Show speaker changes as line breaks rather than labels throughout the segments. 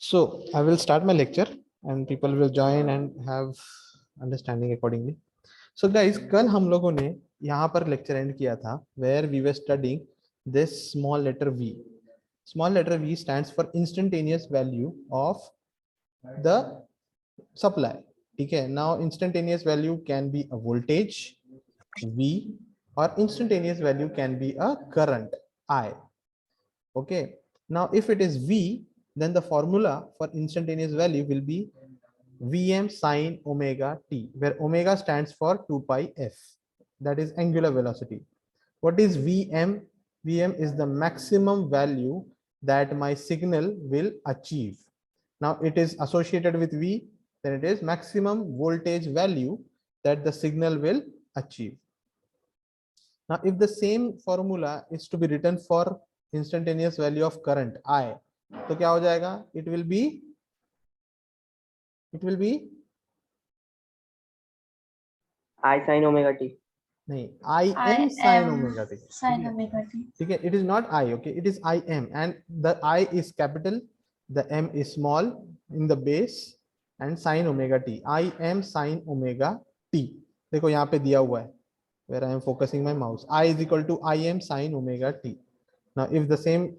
So I will start my lecture and people will join and have understanding accordingly. So guys, कल हम लोगों ने यहाँ पर lecture end किया था where we were studying this small letter v. Small letter v stands for instantaneous value of the supply. ठीक है. Now instantaneous value can be a voltage v or instantaneous value can be a current I. Okay. Now if it is v, then the formula for instantaneous value will be Vm sine omega t, where omega stands for 2 pi f, that is angular velocity. What is Vm? Vm is the maximum value that my signal will achieve. Now it is associated with V, then it is maximum voltage value that the signal will achieve. Now if the same formula is to be written for instantaneous value of current I, तो क्या हो जाएगा? It will be
I sin omega t.
नहीं, I m sin omega t. Sin omega t. ठीक है, it is not I, okay, it is I m, and the I is capital, the m is small in the base, and sin omega t. I m sin omega t. देखो यहाँ पे दिया हुआ है, where I am focusing my mouse. I is equal to I m sin omega t. Now, if the same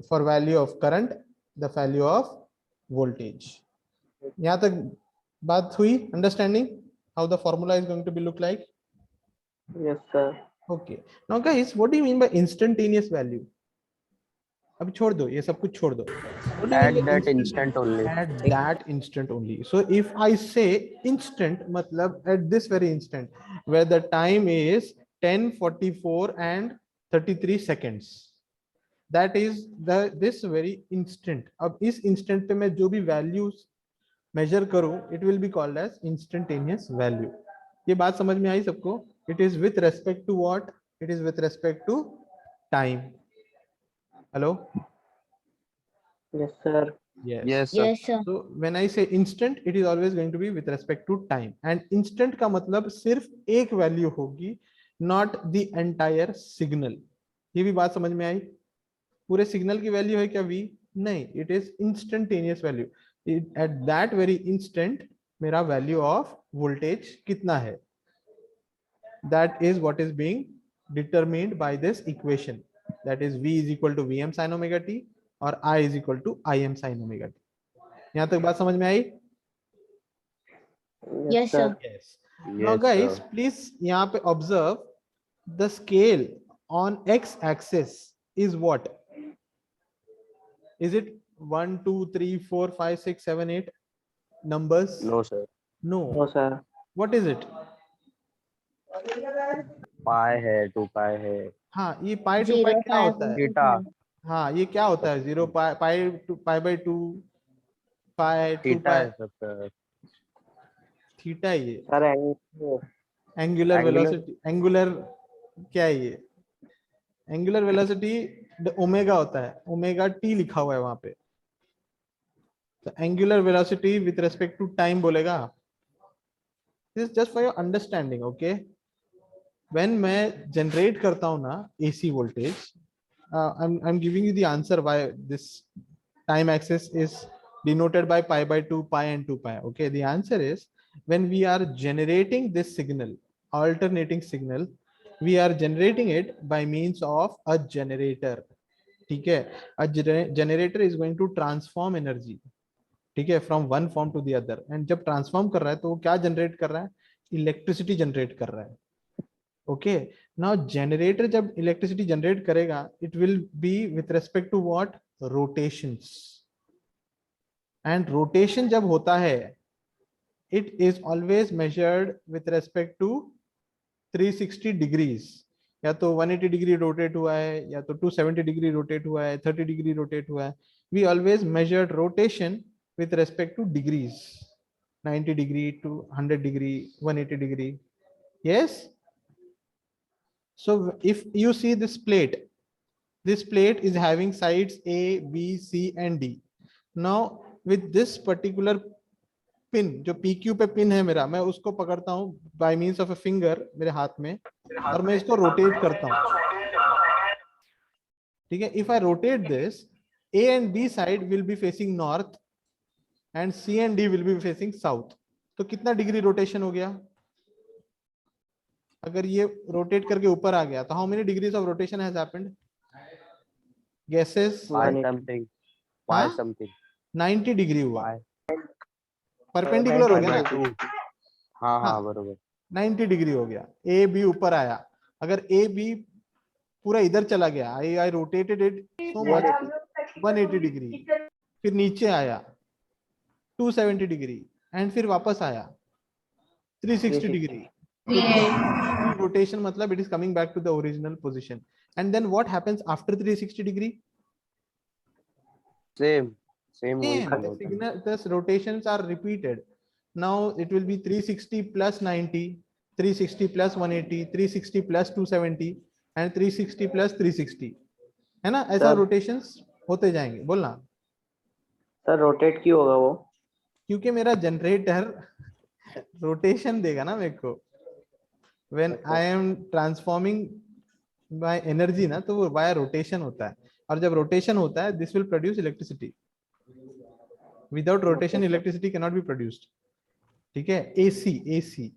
for value of current, the value of voltage. यहाँ तक बात हुई? Understanding how the formula is going to be look like?
Yes, sir.
Okay. Now, guys, what do you mean by instantaneous value? अभी छोड़ दो, ये सब कुछ छोड़ दो. What do you
At
mean by
that instant only.
At that instant only. So if I say instant, मतलब at this very instant, where the time is 10:44 and 33 seconds. That is this very instant. अब इस instant पे मैं जो भी values measure करूं, it will be called as instantaneous value. ये बात समझ में आई सबको? It is with respect to what? It is with respect to time. Hello?
Yes, sir.
Yes.
Yes, sir.
So when I say instant, it is always going to be with respect to time. And instant का मतलब सिर्फ एक value होगी, not the entire signal. ये भी बात समझ में आई? पूरे सिग्नल की वैल्यू है क्या v? नहीं, it is instantaneous value. At that very instant मेरा value of voltage कितना है? That is what is being determined by this equation. That is v is equal to Vm sin omega t और I is equal to Im sin omega t. यहाँ तक बात समझ में आई?
Yes, sir.
Yes. Now guys, please यहाँ पे observe the scale on x-axis is what? Is it 1, 2, 3, 4, 5, 6, 7, 8 numbers?
No, sir.
No.
No, sir.
What is it?
Pi है, 2 pi है.
हाँ, ये pi to pi क्या होता है?
Theta.
हाँ, ये क्या होता है? 0 pi to pi by 2 pi 2
Theta
pi.
है sir.
थीटा ये.
Sir,
angular velocity. Angular क्या है ये? Angular velocity ओमेगा होता है. ओमेगा t लिखा हुआ है वहां पे. तो angular velocity with respect to time बोलेगा. This is just for your understanding, okay? When मैं generate करता हूँ ना AC voltage, I'm giving you the answer why this time axis is denoted by pi by 2 pi and 2 pi. Okay, the answer is when we are generating this signal, alternating signal, we are generating it by means of a generator. ठीक है, a generator is going to transform energy, ठीक है, from one form to the other. And जब transform कर रहा है तो वो क्या generate कर रहा है? Electricity generate कर रहा है. Okay, now generator जब electricity generate करेगा, it will be with respect to what? Rotations. And rotation जब होता है, it is always measured with respect to 360 degrees. या तो 180 डिग्री रोटेट हुआ है, या तो 270 डिग्री रोटेट हुआ है, 30 डिग्री रोटेट हुआ है. We always measured rotation with respect to degrees. 90 degree to 100 degree, 180 degree. Yes. So if you see this plate is having sides A, B, C and D. Now with this particular pin, जो PQ पे pin है मेरा, मैं उसको पकड़ता हूँ by means of a finger मेरे हाथ में, और मैं इसको रोटेट करता हूँ. ठीक है. If I rotate this, A and B side will be facing north and C and D will be facing south. तो कितना डिग्री रोटेशन हो गया? अगर ये रोटेट करके ऊपर आ गया तो how many degrees of rotation has happened? Guesses?
Why something? Why
हाँ,
something?
90 डिग्री हुआ.
Why?
परपेंडिकुलर हो गया ना.
2. हाँ
हाँ,
हाँ बरोबर.
90 डिग्री हो गया. ए बी ऊपर आया. अगर ए बी पूरा इधर चला गया, I rotated it so much, 180 degree, फिर नीचे आया 270 डिग्री एंड फिर वापस आया 360 डिग्री. तो 360 रोटेशन मतलब it is coming back to the original position. And then what happens after 360 degree?
Same. Same वही
Same.
feel
The
होता है.
signal, the rotations are repeated. Now it will be 360 plus 90, 360 plus 180, 360 plus 270 and 360 plus 360. है ना? ऐसा
Sir.
rotations होते जाएंगे. बोलना.
Sir rotate क्यों होगा वो?
क्योंकि मेरा जनरेटर रोटेशन देगा ना मेरे को. When I am transforming my energy ना, तो वो via rotation होता है. और जब rotation होता है, this will produce electricity. Without rotation, electricity cannot be produced. ठीक है. AC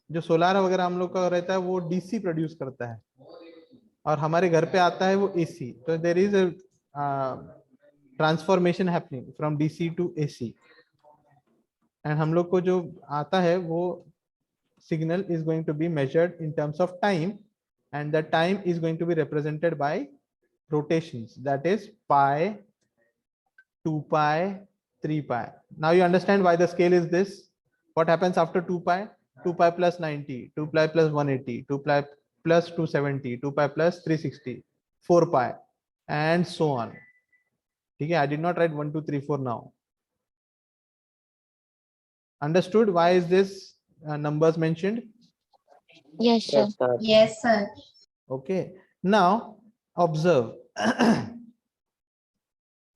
जो सोलार वगैरह हम लोग का रहता है वो डीसी प्रोड्यूस करता है, और हमारे घर पे आता है वो एसी. तो there is a transformation happening from DC to AC, and हम लोग को जो आता है वो signal is going to be measured in terms of time, and the time is going to be represented by rotations, that is pi, 2 pi, 3 pi. Now you understand why the scale is this. What happens after 2 pi? 2 pi plus 90, 2 pi plus 180, 2 pi plus 270, 2 pi plus 360, 4 pi, and so on. Okay, I did not write 1 2 3 4 now. Understood why is this numbers mentioned?
Yes, sir.
Yes sir.
Yes, sir.
Okay, now observe.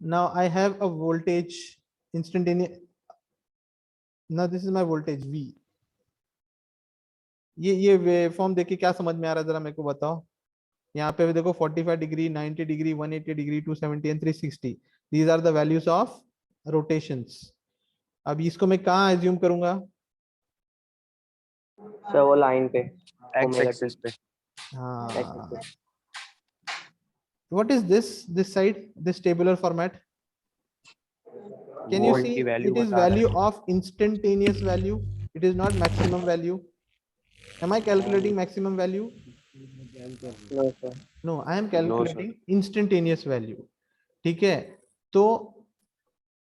Now I have a voltage instantaneous. Now this is my voltage V. ये waveform देख के क्या समझ में आ रहा है, जरा मेरे को बताओ. यहाँ पे भी देखो 45 degree, 90 degree, 180 degree, 270 and 360. These are the values of rotations. अब इसको मैं कहाँ एज्यूम करूंगा?
सर वो लाइन पे एक्स एक्सिस पे.
हाँ. What is this side, this tabular format? Can you
volt
see
की वैल्यू
it is
बता रहा
value
है.
of instantaneous value, it is not maximum value. Am I calculating maximum value?
No sir.
No, I am calculating instantaneous value. ठीक है. तो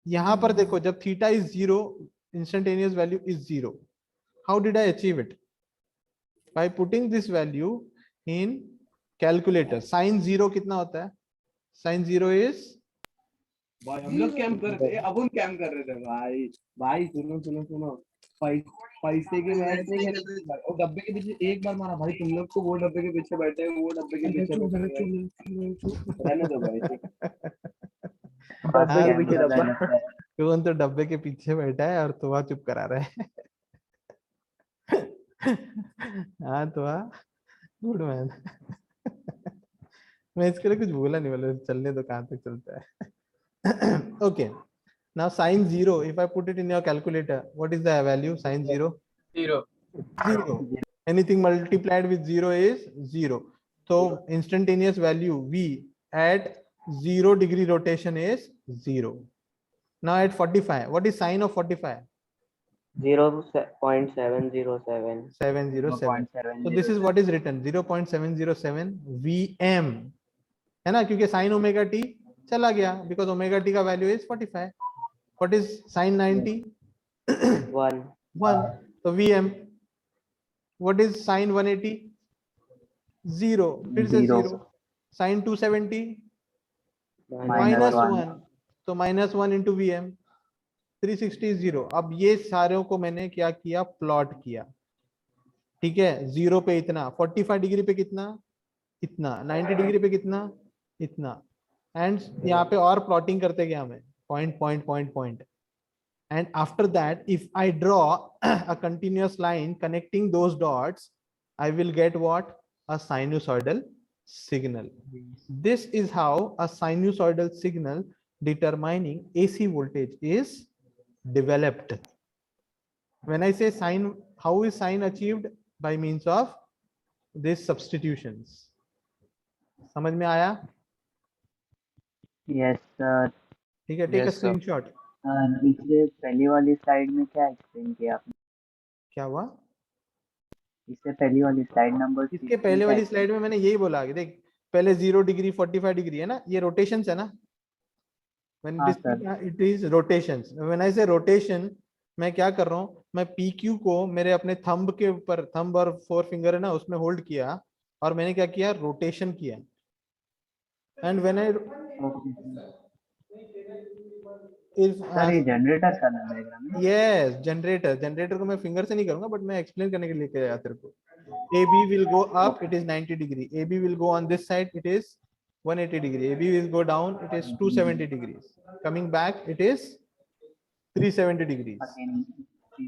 यहां पर देखो, जब theta is 0, instantaneous value is 0. How did I achieve it? By putting this value in calculator. Sin 0 कितना होता है? Sin 0 is,
भाई हम लोग कैंप कर रहे थे, अपन कैंप कर रहे थे भाई. भाई सुनो सुनो सुनो, पैसे के मैच नहीं खेले भाई. और डब्बे के पीछे एक बार मारा भाई. तुम लोग तो वो डब्बे के पीछे बैठे, वो डब्बे के पीछे रहने दो भाई. डब्बे के पीछे डब्बा.
कौन तो डब्बे के पीछे बैठा है और तुआ चुप करा रहा है. हाँ तुआ, गुड मैन. मैं इसके लिए कुछ बोला नहीं, बोले चलने दो, कहाँ तक चलता है. Okay, now sin 0, if I put it in your calculator, what is the value? Sin 0?
0.
Anything multiplied with 0 is 0. So instantaneous value V at 0 degree rotation is 0. Now at 45, what is sin of 45?
0.707.
707. So this is what is written, 0.707 Vm. है ना, क्योंकि sin omega t चला गया, because omega t का value is 45. What is sin 90?
1.
1. So Vm. What is sin 180? 0. फिर से 0. Sin 270? -1. तो -1 into Vm. 360 is 0. अब ये सारों को मैंने क्या किया? प्लॉट किया. ठीक है. 0 पे इतना, 45 डिग्री पे कितना? इतना, 90 डिग्री पे कितना? इतना. एंड यहाँ पे और प्लॉटिंग करते गया मैं, point point point point. And after that, if I draw a continuous line connecting those dots, I will get what? A sinusoidal signal. This is how a sinusoidal signal determining AC voltage is developed. When I say sine, how is sine achieved? By means of these substitutions. समझ में आया?
Yes sir.
ठीक है, take a
Yes, sir.
Screenshot.
इससे पहली वाली slide में क्या एक्सप्लेन किया आपने?
क्या हुआ?
इससे पहली वाली स्लाइड नंबर 6
इसके पहले वाली स्लाइड में मैंने यही बोला कि देख, पहले 0 डिग्री 45 डिग्री है ना, ये रोटेशंस है ना। when
हाँ
it is
sir.
it is rotations. when I say rotation, मैं क्या कर रहा हूँ, मैं PQ को मेरे अपने थंब के ऊपर, थंब और फोर फिंगर है ना, उसमें होल्ड किया और मैंने क्या किया, रोटेशन किया। And when I
okay
if
sir, ये जनरेटर का नाम डायग्राम है।
यस, जनरेटर, जनरेटर को मैं फिंगर से नहीं करूंगा, बट मैं एक्सप्लेन करने के लिए किया तेरे को। AB will go up, it is 90 degree. AB will go on this side, it is 180 degree. AB will go down, it is 270 degrees. Coming back, it is 370 degrees.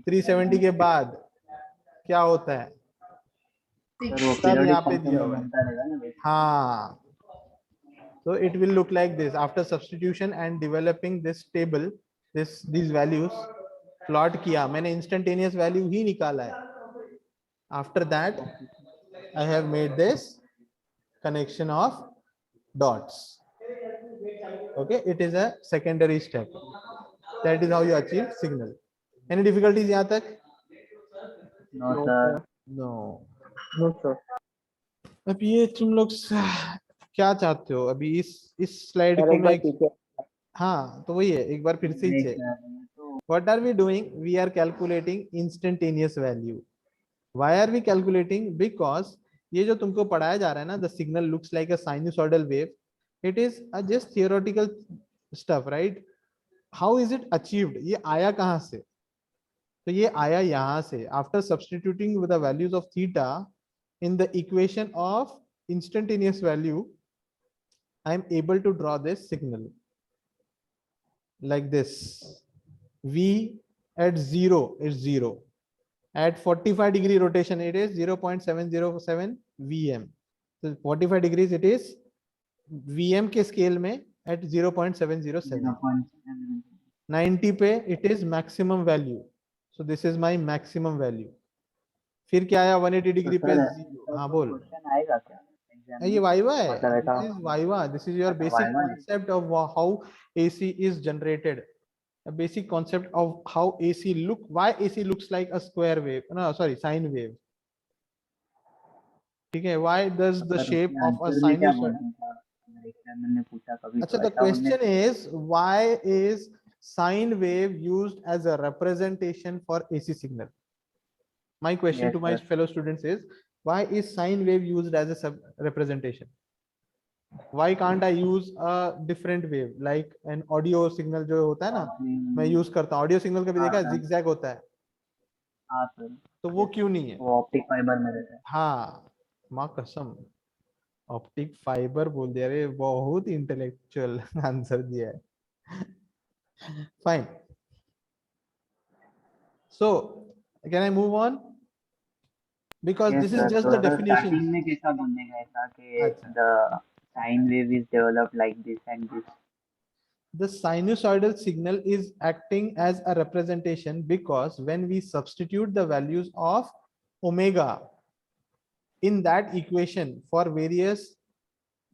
370 के बाद क्या होता है,
सर वो
सब
पीरियोडिक
यहाँ पे
फंक्शन
दिया
में
हुआ है।
बनता रहेगा ना वैसे।
हाँ, so it will look like this after substitution and developing this table, these values plot किया मैंने, instantaneous value ही निकाला है। After that I have made this connection of dots. Okay, it is a secondary step. That is how you achieve signal. Any difficulties यहाँ तक?
No sir.
No.
No, sir.
अब ये तुम लोग क्या चाहते हो अभी इस स्लाइड
सर
को
एक
मैं
बार पीछे।
हाँ, तो वही है, एक बार फिर से ही
देख
चेक।
रहे हैं तो
What are we doing? We are calculating instantaneous value. Why are we calculating? Because ये जो तुमको पढ़ाया जा रहा है ना, the signal looks like a sinusoidal wave. It is a just theoretical stuff, right? How is it achieved? ये आया कहाँ से? तो ये आया यहाँ से। After substituting with the values of theta in the equation of instantaneous value, I am able to draw this signal like this. V at 0 is 0. At 45 degree rotation, it is 0.707 Vm. So 45 degrees, it is Vm के scale में at 0.707.
0.7
90 पे it is maximum value. So this is my maximum value. फिर क्या आया 180
तो
degree पे
sir
0? हाँ बोल।
क्वेश्चन आएगा क्या एग्जाम
ये
में?
वाइवा है,
मतलब ऐसा
this is viva, this is your
अच्छा
basic
वाइवा है।
concept of how AC is generated. A basic concept of how AC look, why AC looks like a square wave, no sorry, sine wave. ठीक है, why does
तो
the
sir
shape
उसके
of a
answer में क्या
sinusoid?
बोलना था? Examiner ने पूछा कभी
अच्छा,
तो
the
ऐसा बोलने
question
से
is why is sine wave used as a representation for AC signal? My question
yes
to my
sir.
fellow students is, why is sine wave used as a representation? Why can't I use a different wave like an audio signal जो होता है ना, मैं use करता हूँ audio signal, कभी
हाँ
देखा है,
सर।
जिगजैग होता है,
हाँ सर।
तो वो क्यों नहीं है?
वो ऑप्टिक फाइबर में रहता है।
हाँ, माँ कसम, ऑप्टिक फाइबर बोल दिया रे, बहुत इंटेलेक्चुअल आंसर दिया है। Fine, so can I move on? Because
yes
this is
sir.
Just
तो
द
सर
डेफिनेशन।
स्टार्टिंग में कैसा बनेगा ऐसा कि
अच्छा,
the sine wave is developed like this and this?
the sinusoidal signal is acting as a representation because when we substitute the values of omega in that equation for various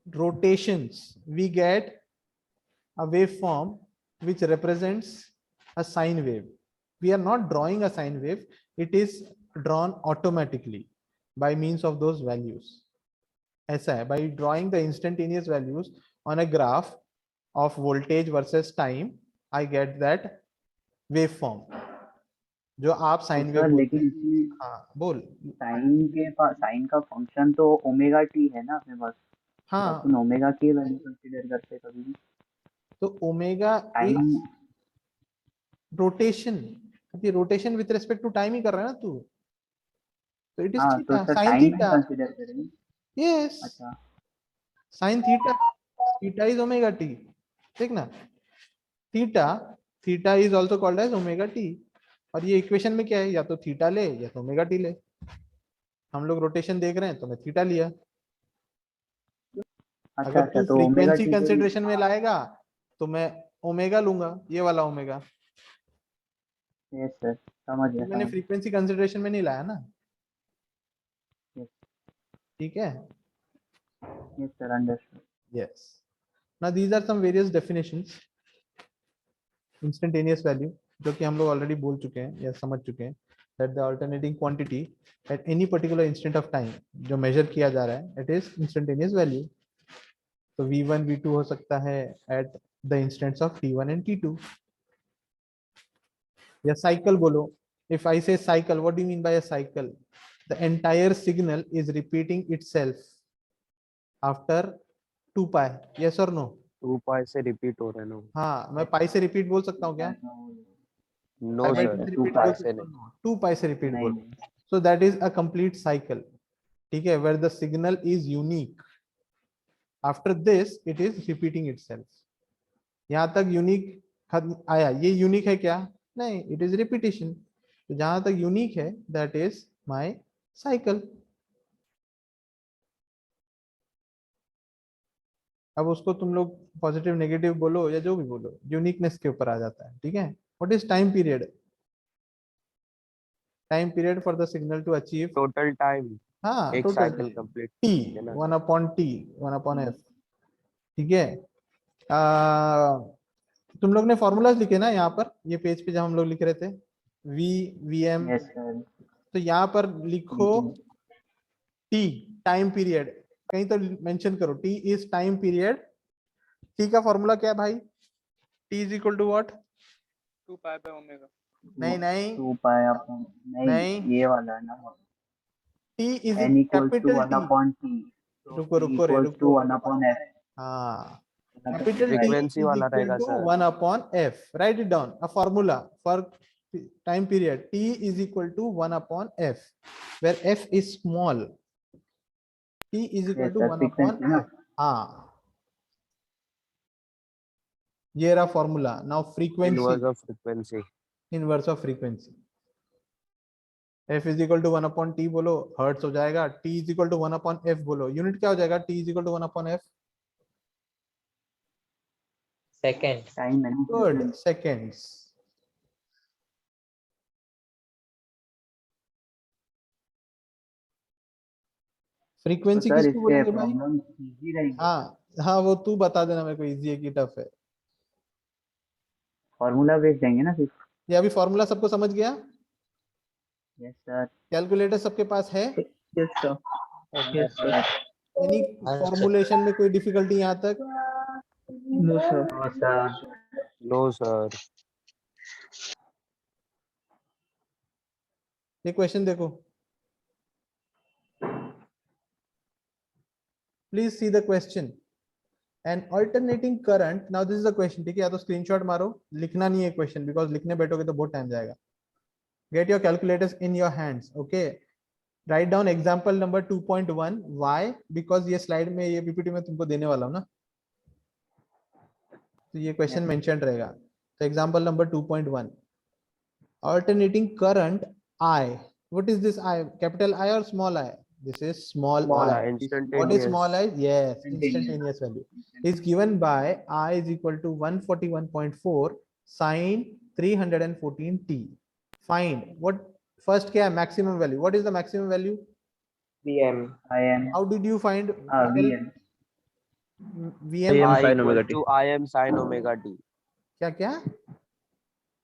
rotations, we get a waveform which represents a sine wave. We are not drawing a sine wave, it is drawn automatically by means of those values. ऐसा है, by drawing the instantaneous values on a graph of voltage versus time, I get that waveform जो आप
तो
sine wave
sir
बोलते
लेकिन
हैं।
इसमें
हाँ बोल।
साइन के पास साइन का फंक्शन तो ओमेगा टी है ना अपने पास। तो
हाँ,
अपन ओमेगा की वैल्यू कंसीडर करते कभी भी।
तो ओमेगा
टाइम
इज रोटेशन, अभी rotation with respect to time ही कर रहा है ना तू, तो इट इज
हाँ तो
थीटा,
सर
साइन
टाइम में
थीटा।
कंसीडर करेंगे।
यस,
अच्छा
sine theta, theta is omega t. ठीक ना, theta, theta is also called as omega t. और ये इक्वेशन में क्या है, या तो थीटा ले या तो ओमेगा टी ले। हम लोग रोटेशन देख रहे हैं तो मैं थीटा लिया।
अच्छा
अगर
अच्छा।
तू
तो ओमेगा
फ्रीक्वेंसी
टी के लिए
कंसिडरेशन में लाएगा तो मैं ओमेगा लूंगा, ये वाला ओमेगा।
यस सर, समझ गया
मैंने
समझ
फ्रीक्वेंसी कंसिडरेशन में नहीं लाया ना,
गया।
ठीक है।
Yes sir, understood.
Yes, now these are some various definitions. Instantaneous value, जो कि हम लोग ऑलरेडी बोल चुके हैं या समझ चुके हैं, that the alternating quantity at any particular instant of time जो मेजर किया जा रहा है, इट इज इंस्टेंटेनियस वैल्यू। तो v1 v2 हो सकता है at the instants of t1 and t2। या साइकिल बोलो, if I say cycle, what do you mean by a cycle? The entire signal is repeating itself after 2 pi, yes or no?
2 पाई से repeat हो रहे हैं ना?
हाँ, मैं पाई से रिपीट बोल सकता हूँ क्या?
नो
पाई बाई
सर,
2 से
टू
रिपीट
पाई
बोल
ऐसे
सकता
नहीं।
हूँ, 2 पाई से रिपीट
नहीं
बोल।
नहीं।
So that is a complete cycle, ठीक है, where the signal is unique. After this it is repeating itself. यहाँ तक यूनिक आया, ये यूनिक है क्या? नहीं, इट इज रिपीटिशन। तो जहां तक यूनिक है दैट इज माय साइकिल। अब उसको तुम लोग पॉजिटिव नेगेटिव बोलो या जो भी बोलो, यूनिकनेस के ऊपर आ जाता है, ठीक है। What is time period? Time period for the signal to achieve,
total time,
हाँ
एक
टोटल
साइकिल कंप्लीट
टी,
है ना?
1/t, 1/f, ठीक है। आ, तुम लोग ने फॉर्मूलाज लिखे ना यहाँ पर, ये पेज पे जब हम लोग लिख रहे थे, V V M,
yes sir.
तो यहाँ पर लिखो
वी
टी, टाइम पीरियड, कहीं तो मेंशन करो T is time period. T का फॉर्मूला क्या है भाई? T is equal to what?
2 pi by omega.
नहीं नहीं
2 पाई अपॉन,
नहीं,
नहीं ये वाला है ना,
T is
n equals to
capital
1
T.
Upon T, तो
रुको
t
रुको रे
इक्वल्स
रुको,
टू 1 अपॉन f।
हाँ,
1 upon
capital
f,
T
right.
Frequency
is
वाला
इक्वल
रहेगा
to
sir.
1/f, write it down, a formula for time period, T is equal to 1/f, where f is small, T is equal
yes
to
sir,
1/f।
Frequency ना।
हाँ, ये रहा formula. Now frequency,
inverse of frequency.
Inverse of frequency, f is equal to 1/t बोलो, hertz हो जाएगा। t is equal to 1/f बोलो, unit क्या हो जाएगा? t is equal to 1/f,
second.
Time है ना,
गुड,
फ्रीक्वेंसी।
सेकेंड्स।
तो
फ्रीक्वेंसी
सर
किसको
इसके
बोलेंगे भाई?
प्रॉब्लम इजी रहेंगे।
हाँ हाँ, वो तू बता देना मेरे को, इजी है कि टफ है।
फॉर्मूला भेज देंगे ना सिर्फ।
ये अभी फॉर्मूला सबको समझ गया?
Yes sir.
कैलकुलेटर सबके पास है?
Yes sir.
हाँ
yes sir.
Sir.
Any formulation में कोई डिफिकल्टी यहाँ तक?
No sir.
हाँ सर।
No sir.
ये क्वेश्चन देखो, please see the question. An alternating current, now this is the question, ठीक है। या तो स्क्रीनशॉट मारो, लिखना नहीं है क्वेश्चन, बिकॉज लिखने बैठोगे तो बहुत टाइम जाएगा। Get your calculators in your hands, okay. Write down example number 2.1, why? Because ये स्लाइड में, ये पीपीटी में तुमको देने वाला हूँ ना, तो ये क्वेश्चन
यस
मेंशन रहेगा। तो example number 2.1, alternating current I. What is this I? Capital I or small I? This is small
small
I.
है,
What is
instantaneous.
small I? Yes,
instantaneous.
instantaneous value is given by I is equal to 141.4 sine 314t. Find what first क्या है? Maximum value. What is the maximum value?
Vm,
I M,
How did you find?
V
Tell
M,
VM.
am
I
sin
equal
omega t।
To I M sine omega t.
क्या क्या?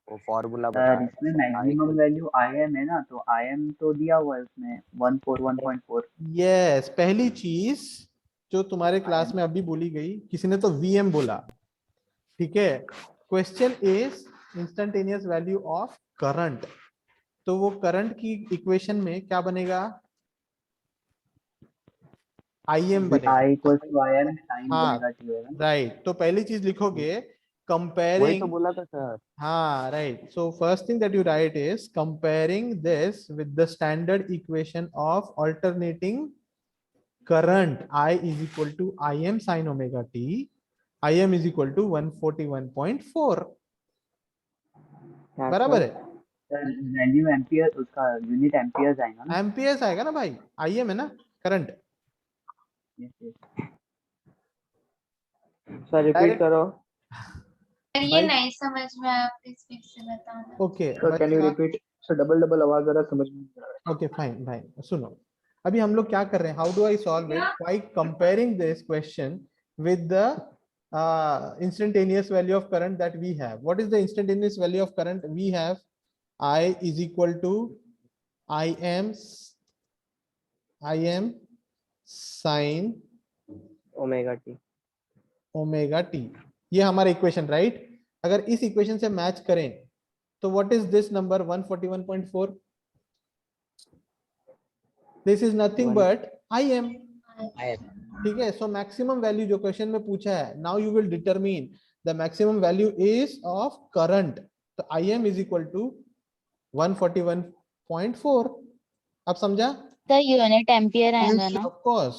वो formula
sir
बताया था
इसमें
sir, I
maximum
equal.
Value I M है ना, तो I M तो दिया हुआ है उसमें 141.4
Yes, पहली चीज जो तुम्हारे
आई
क्लास
एम।
में अभी बोली गई, किसी ने तो VM बोला, ठीक है। Question is instantaneous value of current, तो वो करंट की इक्वेशन में क्या बनेगा? IM बनेगा।
I equals to I M sine omega
हाँ
टी होगा ना।
राइट, तो पहली चीज लिखोगे
वही तो
कंपेयरिंग,
बोला था सर।
हाँ right, so first thing that you right is comparing this with the standard equation of alternating current I is equal to Im sin omega t, Im is equal to 141.4,
हाँ
बराबर
sir.
है।
Sir value ampere, उसका unit amperes आएगा ना।
Amperes आएगा ना भाई, Im है ना current.
Yes yes.
Sir repeat
direct
करो।
ये नहीं समझ में आया, प्लीज फिर से बताना।
Okay
sir can you repeat sir, double double आवाज जरा समझ में नहीं आ रहा है।
ओके फाइन फाइन, सुनो। अभी हम लोग क्या कर रहे हैं, how do I solve it, by comparing this question with the instantaneous value of current that we have. What is the instantaneous value of current we have? I is equal to im sin
omega T.
Omega T, ये हमारा equation right. अगर इस equation से match करें तो what is this number 141.4, this is nothing but I M. ठीक है, so maximum value जो क्वेश्चन में पूछा है, now you will determine the maximum value is of current, तो I M is equal to 141.4। अब समझा?
तो यूनिट एम्पियर आएगा ना?
Of course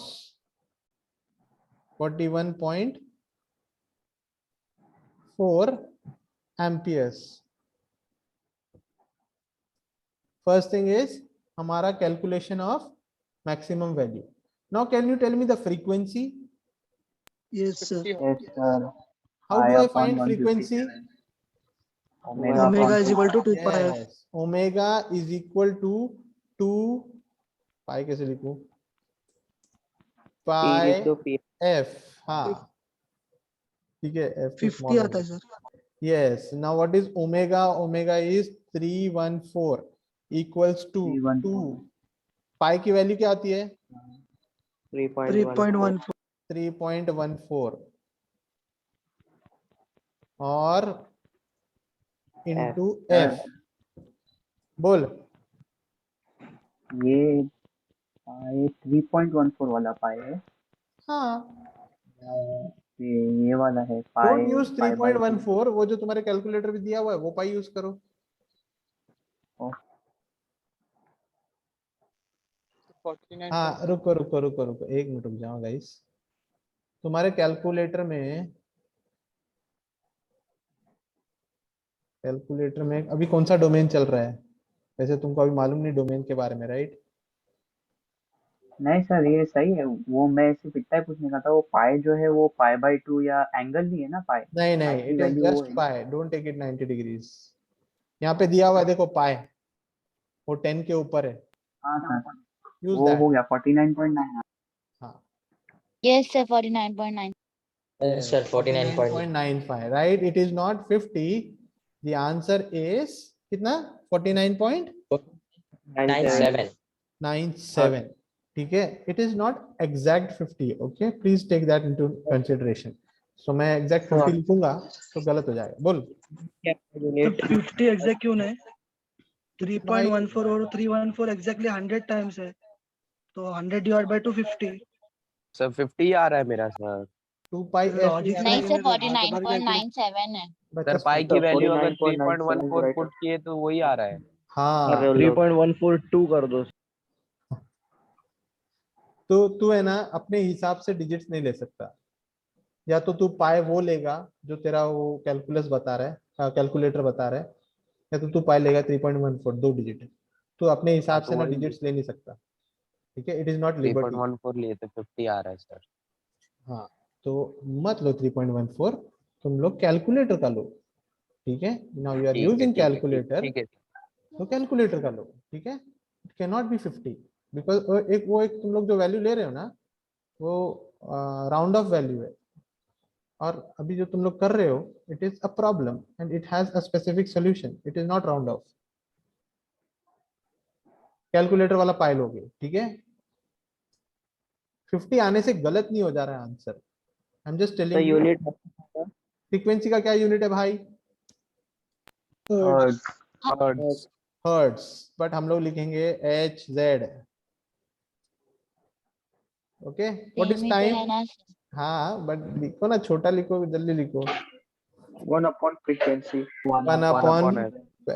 41.4 amperes. First thing is हमारा calculation of maximum value. Now can you tell me the frequency?
Yes, sir.
Yes, sir.
How do I find frequency?
Omega is equal to 2 pi f.
Yes, omega is equal to 2 pi, कैसे लिखूं? Pi f, हाँ ठीक है, f तो
50
small
आता है
होगा।
Sir.
Yes, now what is omega? Omega is 314 equals to 2 pi की वैल्यू क्या आती है?
3.14।
3.14 और into f, बोल।
ये पाई 3.14 वाला पाई है।
हाँ,
ये वाला है पाई,
डोंट यूज
पाई बाय
3.14, वो जो तुम्हारे कैलकुलेटर में दिया हुआ है वो पाई यूज करो। हाँ रुको रुको रुको रुको, एक मिनट रुक जाओ गाइस। तुम्हारे कैलकुलेटर में अभी कौन सा डोमेन चल रहा है? वैसे तुमको अभी मालूम नहीं डोमेन के बारे में, राइट?
नहीं सर, ये सही है। वो मैं सिर्फ इतना ही पूछने का था, वो पाई जो है वो पाई बाय 2 या एंगल नहीं है ना पाई?
नहीं
पाई
नहीं,
की
इट इज
वैल्यू वो
जस्ट
है ना?
पाई, डोंट टेक इट 90 डिग्रीज। यहाँ पे दिया हुआ है देखो पाई, वो 10 के ऊपर है,
हाँ सर,
यूज
वो
दैट।
हो गया 49.9।
हाँ
yes sir 49.9।
Sir, 49.9.
49.95, right? It is not 50. The answer is कितना?
97.
49.97. ठीक है, it is not exact 50. Okay, please take that into consideration. So मैं exact 50 लिखूंगा तो गलत हो जाएगा। बोल।
तो 50 एग्जैक्ट क्यों नहीं?
भाई
3.14 और 314 एग्जैक्टली 100 टाइम्स है, तो 100 डिवाइड बाय 250।
सर 50 आ रहा है मेरा सर।
2 pi f
लॉजिक
नहीं सर
बार बार कैलकुलेट।
49.97 है।
सर पाई की वैल्यू अगर 3.14 पुट किए तो वही आ रहा है।
हाँ
3.142 कर दो।
तो तू है ना अपने हिसाब से डिजिट्स नहीं ले सकता, या तो तू पाए वो लेगा जो तेरा वो कैलकुलस बता रहा है, कैलकुलेटर बता रहा है, या तो तू पाए लेगा 3.14 2 डिजिट। तो अपने हिसाब से ना डिजिट्स ले नहीं सकता। ठीक है, इट इज नॉट लिबर्टी।
3.14 लिए तो 50 आ रहा है सर।
हाँ, तो मत लो 3.14, तुम लोग कैलकुलेटर का लो। ठीक है, now you are using calculator,
ठीक है।
तो कैलकुलेटर का लो। ठीक है, it can not be 50 because एक तुम लोग जो वैल्यू ले रहे हो ना वो राउंड ऑफ वैल्यू है, और अभी जो तुम लोग कर रहे हो it is a problem and it has a specific solution, it is not round of. Calculator वाला पाई लोगे। ठीक है, 50 आने से गलत नहीं हो जा रहा है answer. I am just telling you.
Unit
frequency का क्या यूनिट है भाई?
हर्ट्ज।
हर्ट्ज, बट हम लोग लिखेंगे H Z. Okay, what is
same ही तो
टाइम?
है ना।
हाँ बट लिखो ना, छोटा लिखो, जल्दी लिखो।
1 upon frequency।
1 upon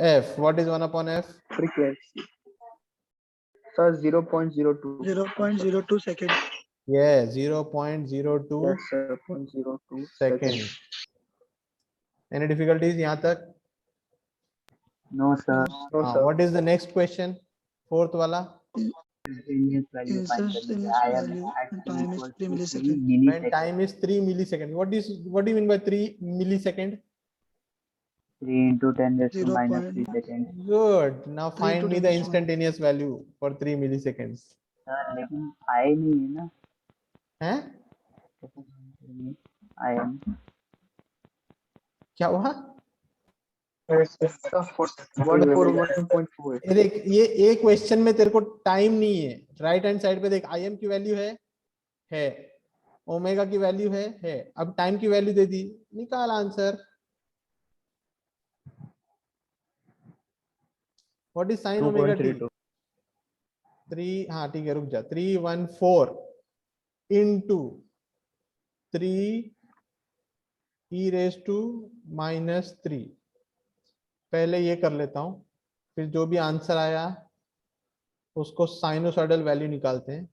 f, what is 1 upon f?
frequency sir 0.02।
0.02 second.
Yeah, 0.02
yes sir 0.02
second. Any difficulties यहाँ तक?
No sir.
no sir।
What is the next question? Fourth वाला।
Instantaneous value find करिए। I am at t
time is
equals
3
to 3
millisecond.
When
millisecond।
time is 3 millisecond. What do you mean by 3 millisecond?
3 into 10 raised to minus 3
0.3
seconds.
Good. Now
to
find me
10
the
raised to minus.
instantaneous value for 3 milliseconds.
Sir लेकिन आए नहीं है ना,
हैं?
आए नहीं।
क्या हुआ?
141.4
ये देख, ये क्वेश्चन में तेरे को टाइम नहीं है। राइट हैंड साइड पे देख, im की वैल्यू है, ओमेगा की वैल्यू है। अब टाइम की वैल्यू दे दी, निकाल answer. What is sine omega T? 3, हाँ ठीक है, रुक जा। 314 इंटू 3 e रेज टू -3। पहले ये कर लेता हूं, फिर जो भी आंसर आया उसको साइनोसॉइडल वैल्यू निकालते हैं,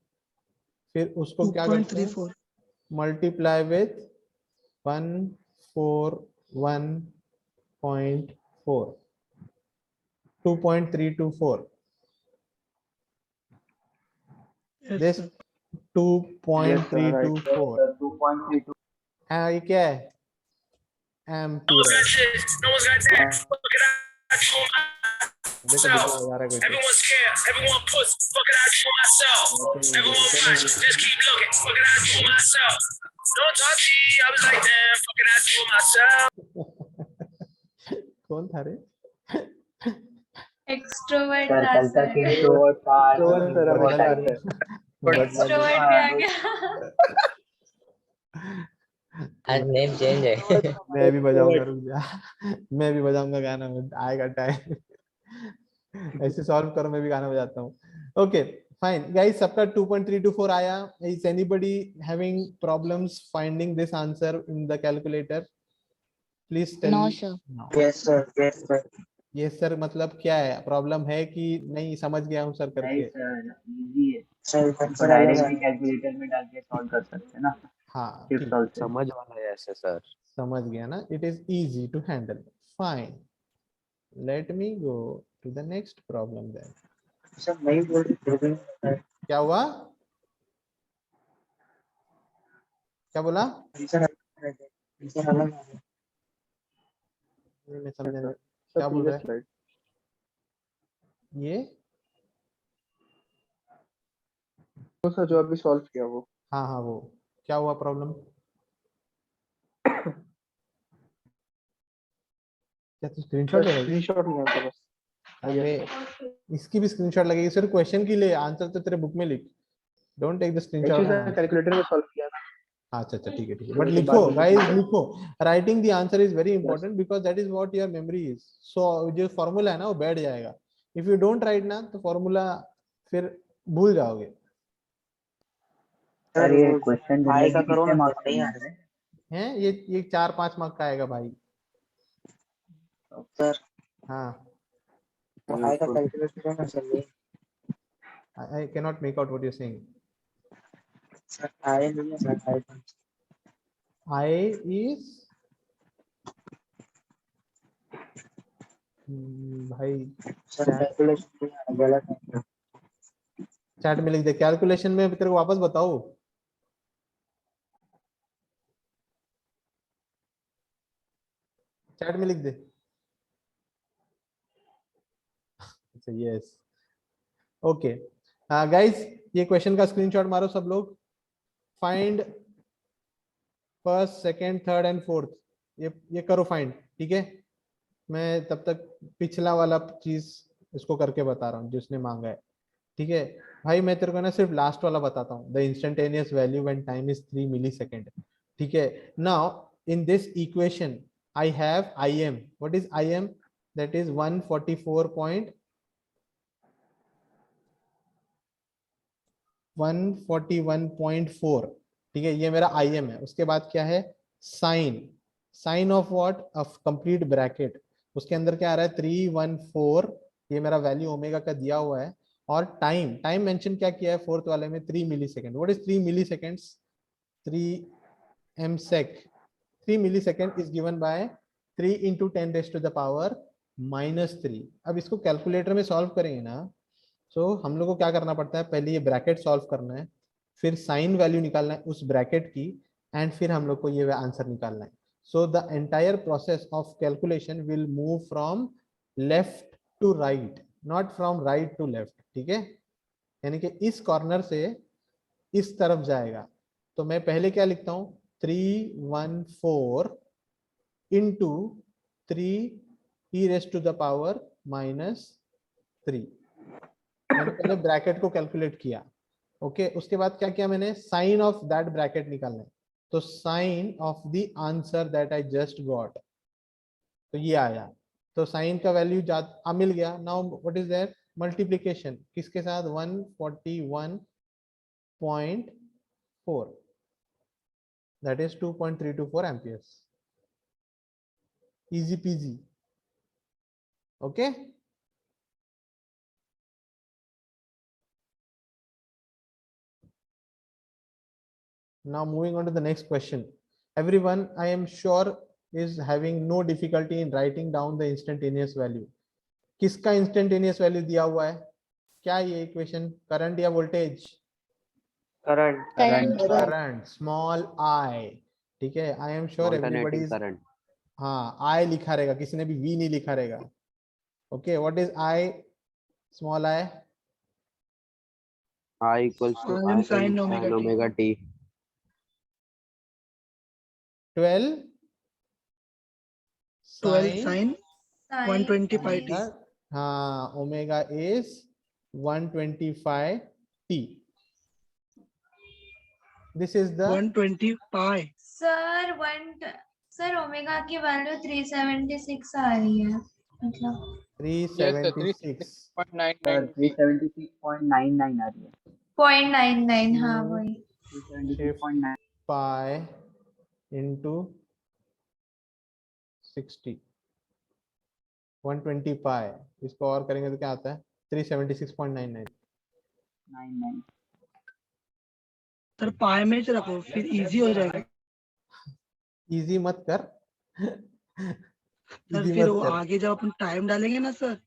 फिर उसको क्या करते हैं,
2.34
multiply with 141.4, 2.324।
yes
this
sir
2.324
2.32
ये क्या है? एम्पियर। देखो बजा रहा है कोई तो। कौन था रे?
एक्सट्रोवर्ट
सर
था
कल तक
सर।
इंट्रोवर्ट था, आज
Introvert
इंट्रोवर्ट
था,
टाइप है।
एक्सट्रोवर्ट भी आ गया।
आज नेम चेंज है।
मैं भी बजाऊंगा, रुक जा। मैं भी बजाऊंगा गाना, आएगा टाइम। ऐसे सॉल्व करो, मैं भी गाना बजाता हूँ। ओके फाइन गाइस, सबका 2.324 आया। Is anybody having problems finding this answer in the calculator? Please tell.
No sir.
Yes sir.
ये सर मतलब क्या है? प्रॉब्लम है कि नहीं? समझ गया हूँ सर
नहीं
करके।
सर, इजी है,
सर
इसको डायरेक्ट भी कैलकुलेटर में डाल के सॉल्व कर सकते हैं ना,
हाँ
शिफ्ट
ठीक,
सॉल्व से।
समझ वाला है ऐसे सर।
समझ गया ना? It is easy to handle. Fine, let me go to the next problem then.
Sir नहीं बोल रहे।
क्या हुआ? क्या बोला?
सर अलग
मैं समझा नहीं।
सर
क्या बोल रहा
प्रीवियस
है
स्लाइड।
ये?
तो सर जो अभी सॉल्व किया वो।
हाँ हाँ, वो क्या हुआ प्रॉब्लम? क्या तू स्क्रीनशॉट ले रहा है?
स्क्रीनशॉट नहीं आता बस।
अबे इसकी भी स्क्रीनशॉट लगेगी। सिर्फ क्वेश्चन की ले, आंसर तो तेरे बुक में लिख। Don't take the
actually
screenshot.
Sir calculator में सॉल्व किया ना।
अच्छा अच्छा, ठीक है ठीक है,
तो
बट
उसके
लिखो
बाद में
गाइस, लिखो। Writing the answer is very
yes
important because that is what your memory is. So जो फॉर्मूला है ना वो बैठ जाएगा। इफ यू डोंट राइट ना तो फॉर्मूला फिर भूल जाओगे।
सर ये क्वेश्चन
भाई का
जिंदगी
करो
कितने
ना
मार्क्स
नहीं
में
आ
आता है?
हैं? ये 4-5 मार्क का आएगा भाई।
सर।
हाँ,
भाई का कैलकुलेट करो ना सर। ये
I can not make out what you saying.
Sir आए नहीं है सर भाई का।
आई इज भाई
सर कैलकुलेट गलत है।
चैट में लिख दे। कैलकुलेशन में तेरे को वापस बताओ। चैट में लिख दे। अच्छा यस, ओके। गाइस ये क्वेश्चन का स्क्रीनशॉट मारो सब लोग। Find first, second, third and fourth. ये करो फाइंड, ठीक है? मैं तब तक पिछला वाला चीज इसको करके बता रहा हूँ जिसने मांगा है, ठीक है? भाई मैं तेरे को ना सिर्फ लास्ट वाला बताता हूँ। The instantaneous value when time is 3 millisecond, ठीक है? Now in this equation I have im. What is im? That is 141.4, ठीक है? ये मेरा im है। उसके बाद क्या है? Sine of what? Of complete bracket. उसके अंदर क्या आ रहा है? 314। ये मेरा वैल्यू ओमेगा का दिया हुआ है। और टाइम मेंशन क्या किया है फोर्थ वाले में? 3 millisecond. What is 3 milliseconds? 3 msec। 3 millisecond is given by 3 into 10 raise to the power -3। अब इसको कैलकुलेटर में सॉल्व करेंगे ना, तो हम लोग को क्या करना पड़ता है? पहले ये ब्रैकेट सॉल्व करना है, फिर साइन वैल्यू निकालना है उस ब्रैकेट की, एंड फिर हम लोग को ये आंसर निकालना है। So the entire process of calculation will move from left to right, not from right to left. ठीक है, यानी कि इस कॉर्नर से इस तरफ जाएगा. तो मैं पहले क्या लिखता हूं, 314 into 3 e raised to the power -3. मैंने पहले ब्रैकेट को कैलकुलेट किया. ओके, उसके बाद क्या किया मैंने, साइन ऑफ दैट ब्रैकेट निकालना है. तो sine of the answer that I just got, तो ये आया. तो साइन का वैल्यू मिल गया. Now what is that, multiplication किसके साथ, 141.4, that is 2.324 amperes. Easy peasy. Okay, now moving on to the next question. Everyone, I am sure, is having no difficulty in writing down the instantaneous value. किसका instantaneous value दिया हुआ है, क्या ये equation, current या voltage, current small I. ठीक है, I am sure everybody is, हाँ आई लिखा रहेगा, किसी ने भी वी नहीं लिखा रहेगा. Okay, what is I, small I,
I equals to I
sin
sin omega t.
12 sin 120 pi t.
हाँ, omega is 125 t. This is the
120 pi.
Sir omega की वैल्यू 376 आ रही है, मतलब
376.
सर 376.99 आ रही है.
0.99. हाँ वही.
376.9.
pi into 60, 120 pi. इसको और करेंगे तो क्या आता है, 376.99.
99.
सर पाई में से रखो, फिर इजी हो जाएगा.
इजी मत कर.
सर
इजी
फिर
मत
वो
कर,
आगे जब अपन टाइम डालेंगे ना सर,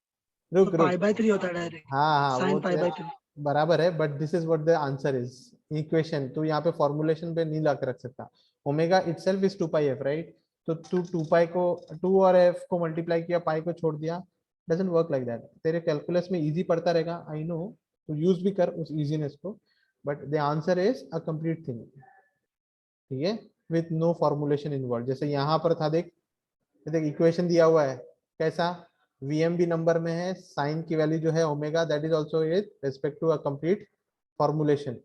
रुक
तो
रुक.
पाई बाय 3 होता है डायरेक्ट.
हाँ हाँ, वो
साइन पाई बाय 3.
बराबर है, but this is what the answer is. Equation तू यहाँ पे फॉर्मुलेशन पे नहीं ला के रख सकता. Omega itself is 2 pi F, right. तो तू 2 पाई को 2 और एफ को मल्टीप्लाई किया, पाई को छोड़ दिया. Doesn't work like that. तेरे कैलकुलस में इजी पड़ता रहेगा, आई नो, तो यूज भी कर उस इजीनेस को, but the answer is a complete thing. ठीक है, विथ नो फॉर्मुलेशन इन्वॉल्व. जैसे यहाँ पर था, देख देख इक्वेशन दिया हुआ है कैसा, वीएमबी नंबर में है, साइन की वैल्यू जो है omega, that is also with respect to a complete formulation.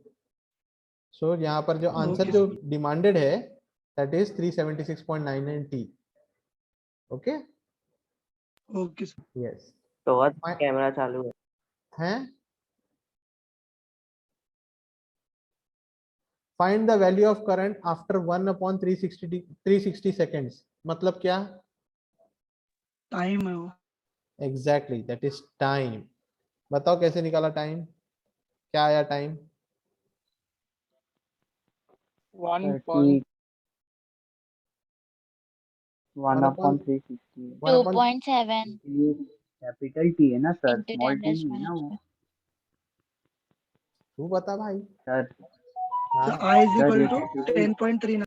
So यहाँ पर जो आंसर जो डिमांडेड है, that is 376.99 t. Okay
okay sir.
Yes.
तो आज कैमरा चालू है.
हैं, find the value of current after 1/360 seconds. मतलब क्या,
टाइम है वो.
Exactly, that is time. बताओ कैसे निकाला टाइम, क्या आया टाइम,
1/360.
2.7
ये कैपिटल टी है ना sir,
into
small
10
T
raised
नहीं है ना वो.
minus
तू बता भाई.
Sir
So I is
sir
equal
ये
to
कैपिटल
10.39.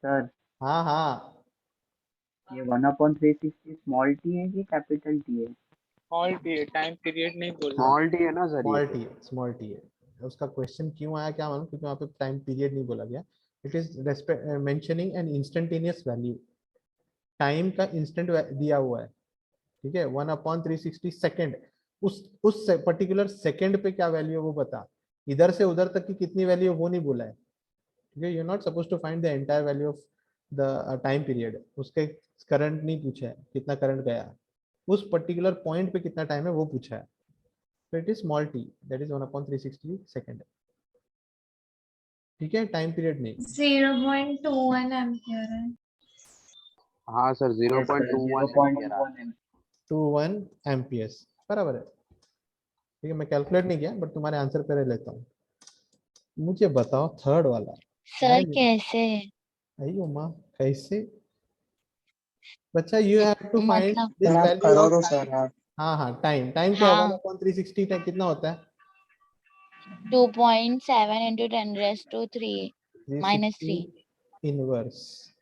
सर
हाँ हाँ,
ये 1/360 स्मॉल टी है कि कैपिटल टी है?
स्मॉल टी है, टाइम पीरियड नहीं बोल. स्मॉल टी है ना सर.
स्मॉल टी है, स्मॉल टी है. उसका क्वेश्चन क्यों आया क्या मालूम, क्योंकि वहाँ पे टाइम पीरियड नहीं बोला गया. It is mentioning an instantaneous value. Time का इंस्टेंट दिया हुआ है. ठीक है, 1/360 सेकेंड. उस पर्टिकुलर सेकेंड पे क्या वैल्यू है वो बता. इधर से उधर तक की कितनी वैल्यू है वो नहीं बोला है. ठीक है, you are not suppose to find the entire value of the time period. उसके करंट नहीं पूछा है, कितना करंट गया, उस पर्टिकुलर पॉइंट पे कितना टाइम है वो पूछा है. So it is small t, that is 1/360 second. ठीक है, टाइम पीरियड नहीं.
0.21 एम्पियर है.
हाँ सर, 0.21 एम्पियर.
21 एम्पियर्स बराबर है. ठीक है, मैं कैलकुलेट नहीं किया, बट तुम्हारे आंसर पे लेता हूँ. मुझे बताओ थर्ड वाला.
सर कैसे,
अयो माँ, कैसे बच्चा, यू हैव टू फाइंड
मतलब
दिस
आप
वैल्यू
करो
ऑफ.
तो सर आप.
हाँ हाँ, टाइम टाइम क्या है,
हाँ
1/360 कितना होता है,
2.7 into 10 raised to 3. -3.
इनवर्स,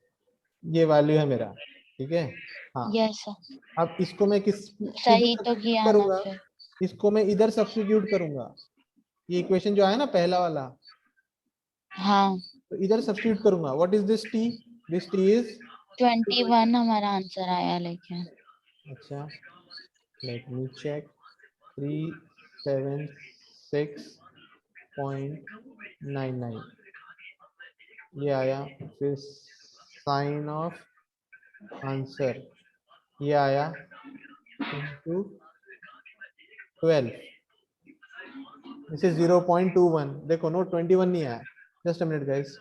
ये वैल्यू है मेरा, ठीक है। हाँ,
यस सर,
अब इसको मैं किधर
सही तो
substitute
किया ना
करूंगा,
फिर।
इसको मैं इधर सब्स्टिट्यूट करूंगा, ये इक्वेशन जो आया ना पहला वाला,
हाँ,
तो इधर सब्स्टिट्यूट करूंगा। What is this T? This T is
21 हमारा आंसर आया लेकिन।
अच्छा, लेट मी चेक। 376.99 ये आया। फिर साइन ऑफ आंसर ये आया इनटू 12, दिस इज 0.21। देखो नो 21 नहीं आया। जस्ट अ मिनट गाइस,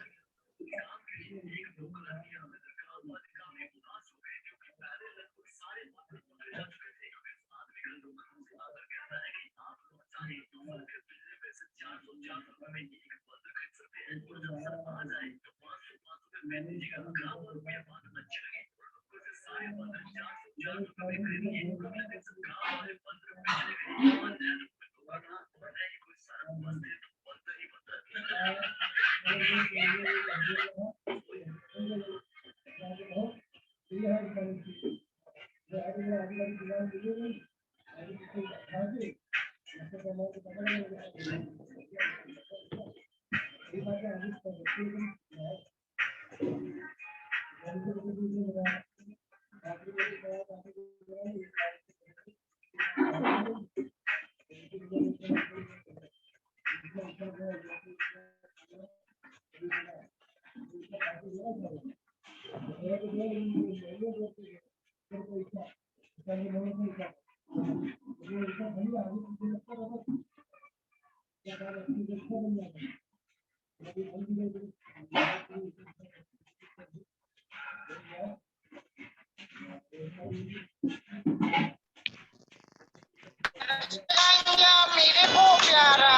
मेरे को प्यारा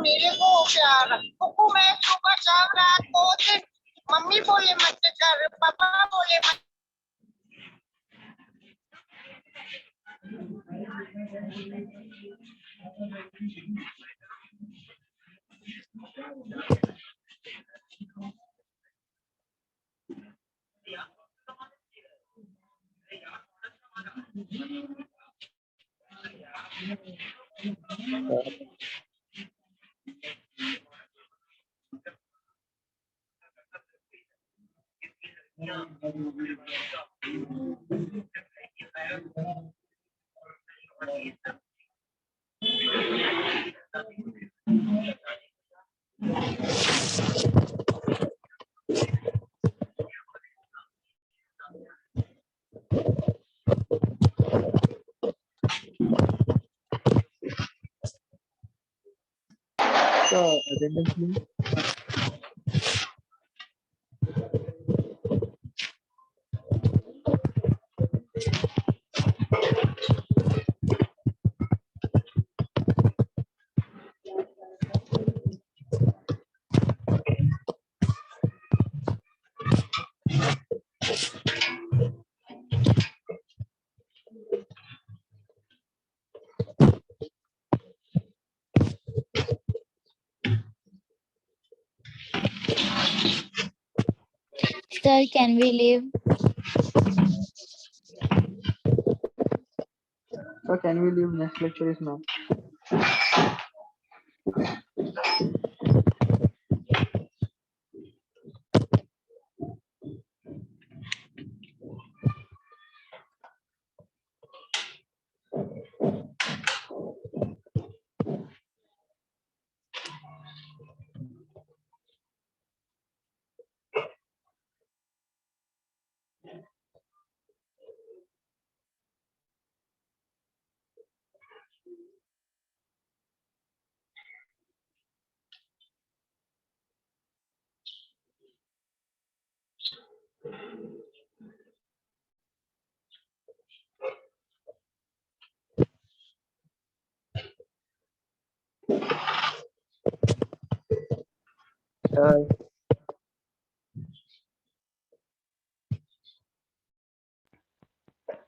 मेरे को प्यारा कुकू मैं सुबह शाम रात को दिन मम्मी बोले मत कर पापा बोले मत।
Attendance please.
Sir, can we leave?
So can we leave? Next lecture is now.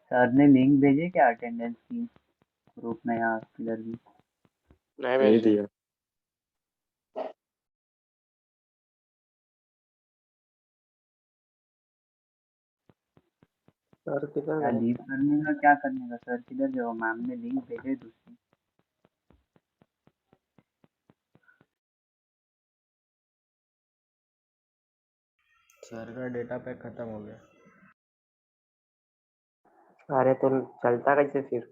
Sir ने लिंक भेजे क्या अटेंडेंस की ग्रुप में या किधर भी?
नहीं भेज दिया।
सर किधर
क्या
गए?
लीव करने का, क्या करने का सर? किधर गए हो? मैम ने लिंक भेजे दूसरी।
सर का डेटा पैक खत्म हो गया।
अरे तो चलता कैसे फिर?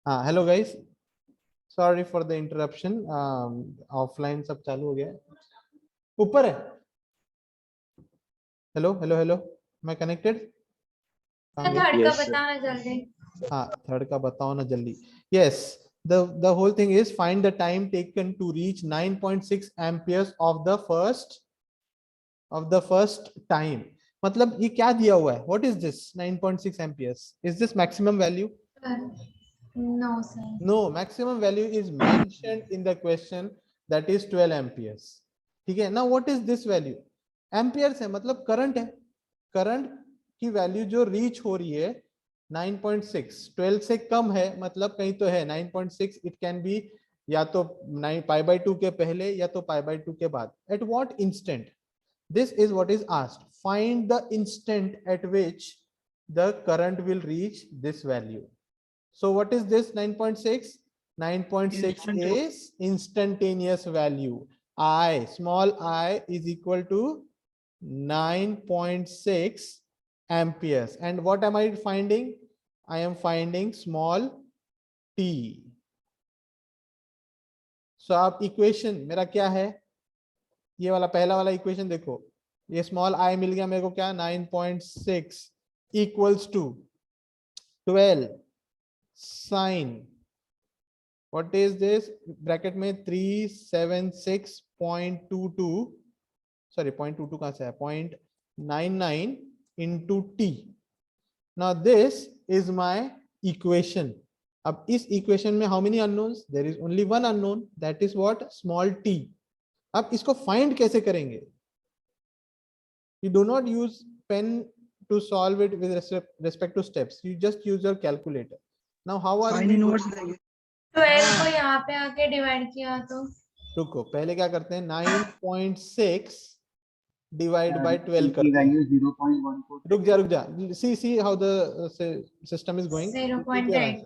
हाँ hello guys, sorry for the interruption. Offline सब चालू हो गया है। ऊपर है। हेलो हेलो हेलो, मैं कनेक्टेड?
थर्ड का बताना जल्दी।
हाँ, थर्ड का बताओ ना जल्दी। Yes, the whole thing is find the time taken to reach 9.6 amperes of the first time। मतलब ये क्या दिया हुआ है? What is this 9.6 amperes? Is this maximum value?
No sir।
No, maximum value is mentioned in the question, that is 12 amperes। ठीक है ना? What is this value? amperes है मतलब करंट है। करंट की वैल्यू जो रीच हो रही है 9.6, 12 से कम है मतलब कहीं तो है 9.6। इट कैन बी या तो पाई बाय 2 के पहले या तो पाई बाय 2 के बाद। At what instant? this is what is asked। find the instant at which the current will reach this value। so what is this 9.6? 9.6 is instantaneous value। I, small I, is equal to 9.6 amperes। and what am I finding? I am finding small t। so अब equation मेरा क्या है? ये वाला पहला वाला equation देखो, ये स्मॉल आई मिल गया मेरे को। क्या? 9.6 equals to 12 sine, what is this, bracket में 376.22, सॉरी 0.22 कहां से है, 0.99 into t. Now this is my equation. अब इस इक्वेशन में how many unknowns? There is only one unknown, that is what? Small t. अब इसको फाइंड कैसे करेंगे? You do not use pen to solve it with respect to steps, you just use your calculator। now how are
sine
we
inverse लेंगे।
12 को यहाँ पे आके divide किया तो
रुको, पहले क्या करते हैं? 9.6 डिवाइड बाय 12
की
करते हैं।
वैल्यू 0.14।
रुक जा, see how the system is going।
0.8।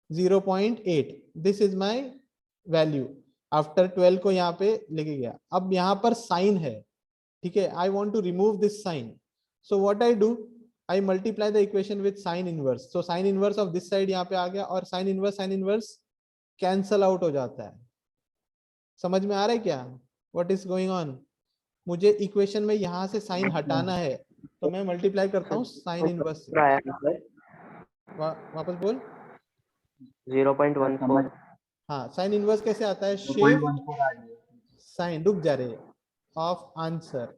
0.8, this is my value। after 12 को यहाँ पे लेके गया। अब यहाँ पर साइन है, ठीक है? I want to remove this sign, so what I do, I multiply the equation with sin inverse. So sin inverse of this side यहाँ पे आ गया और sin inverse cancel out हो जाता है. समझ में आ रहा है क्या? What is going on? मुझे इक्वेशन में यहाँ से साइन हटाना है तो मैं मल्टीप्लाई करता हूँ साइन इनवर्स से. वापस बोल.
0.14.
हाँ, साइन इनवर्स कैसे आता है? शिफ्ट
0.14 आ रही है।
साइन रुक जा रहे ऑफ आंसर,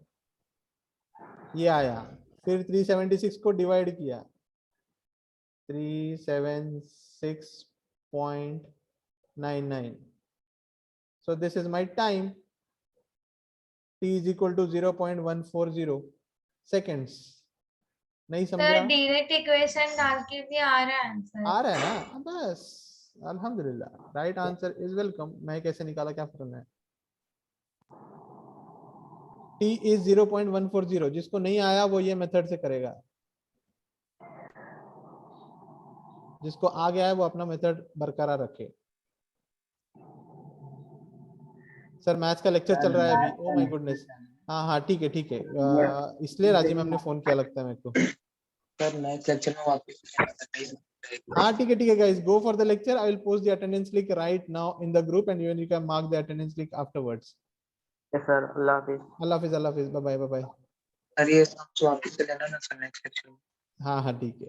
ये आया. फिर 376 को डिवाइड किया, 376.99. So this is my time. T is equal to 0.140 seconds. नहीं समझा?
सर डायरेक्ट इक्वेशन डाल के भी आ रहा है आंसर.
आ रहा है ना? बस अल्हम्दुलिल्लाह. Right answer is welcome. मैं कैसे निकाला क्या फर्क है? T is 0.140. जिसको नहीं आया वो ये मेथड से करेगा, जिसको आ गया है वो अपना मेथड बरकरार रखे. सर मैथ्स का लेक्चर चल रहा है अभी. Oh my goodness. हाँ ठीक है इसलिए राजी मैम ने फोन किया लगता है मेरे को.
सर नेक्स्ट लेक्चर में वापस.
हाँ ठीक है guys, go for the lecture. I will post the attendance link right now in the group and you can mark the attendance link afterwards.
Yes, sir. Allah Hafiz.
अल्लाह हाफिज. Bye bye.
Sir ये वापस से लेना ना sir next lecture में.
हाँ ठीक है.